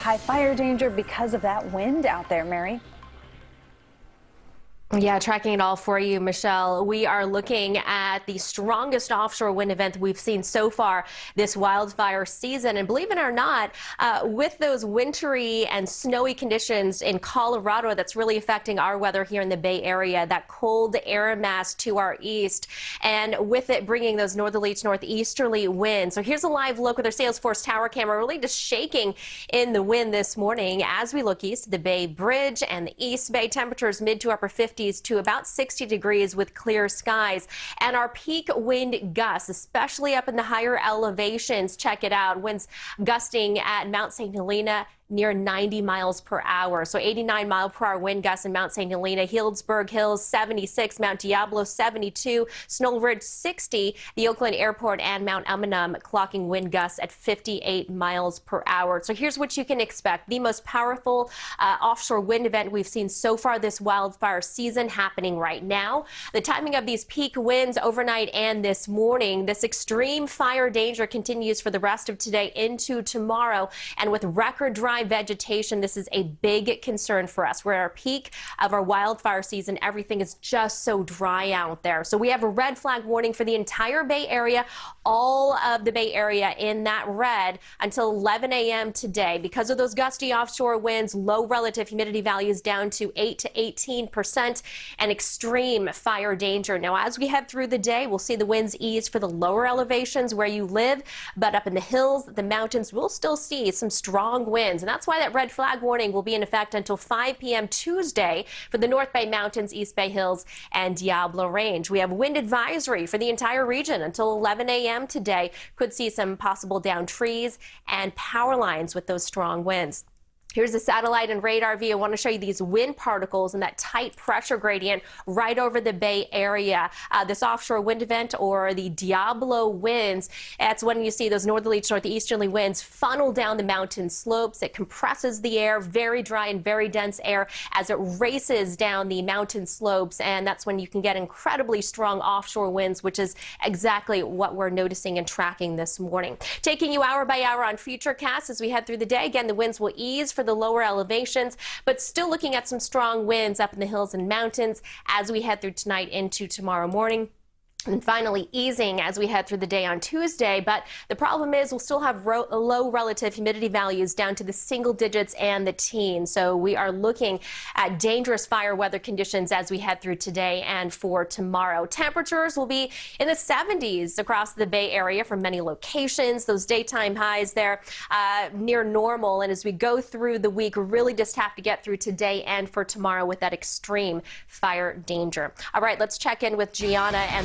High fire danger because of that wind out there, Mary. Yeah, tracking it all for you, Michelle. We are looking at the strongest offshore wind event we've seen so far this wildfire season. And believe it or not, with those wintry and snowy conditions in Colorado, that's really affecting our weather here in the Bay Area, that cold air mass to our east, and with it bringing those northerly to northeasterly winds. So here's a live look with our Salesforce tower camera, really just shaking in the wind this morning as we look east of the Bay Bridge and the East Bay. Temperatures mid to upper 50s to about 60 degrees with clear skies. And our peak wind gusts, especially up in the higher elevations, check it out. Winds gusting at Mount St. Helena near 90 miles per hour. So 89-mile-per-hour wind gusts in Mount St. Helena, Healdsburg Hills 76, Mount Diablo 72, Snow Ridge 60, the Oakland Airport and Mount Umunum clocking wind gusts at 58 miles per hour. So here's what you can expect. The most powerful offshore wind event we've seen so far this wildfire season happening right now. The timing of these peak winds overnight and this morning. This extreme fire danger continues for the rest of today into tomorrow. And with record dry vegetation, this is a big concern for us. We're at our peak of our wildfire season. Everything is just so dry out there. So we have a red flag warning for the entire Bay Area, all of the Bay Area in that red until 11 a.m. today. Because of those gusty offshore winds, low relative humidity values down to 8 to 18%, and extreme fire danger. Now, as we head through the day, we'll see the winds ease for the lower elevations where you live, but up in the hills, the mountains, we'll still see some strong winds. And that's why that red flag warning will be in effect until 5 p.m. Tuesday for the North Bay Mountains, East Bay Hills, and Diablo Range. We have wind advisory for the entire region until 11 a.m. today. Could see some possible downed trees and power lines with those strong winds. Here's a satellite and radar view. I want to show you these wind particles and that tight pressure gradient right over the Bay Area. This offshore wind event, or the Diablo winds, that's when you see those northerly to northeasterly winds funnel down the mountain slopes. It compresses the air, very dry and very dense air, as it races down the mountain slopes. And that's when you can get incredibly strong offshore winds, which is exactly what we're noticing and tracking this morning. Taking you hour by hour on FUTURECAST as we head through the day. Again, the winds will ease for the lower elevations, but still looking at some strong winds up in the hills and mountains as we head through tonight into tomorrow morning. And finally easing as we head through the day on Tuesday. But the problem is we'll still have low relative humidity values down to the single digits and the teens. So we are looking at dangerous fire weather conditions as we head through today and for tomorrow. Temperatures will be in the 70s across the Bay Area for many locations. Those daytime highs there near normal. And as we go through the week, really just have to get through today and for tomorrow with that extreme fire danger. All right, let's check in with Gianna and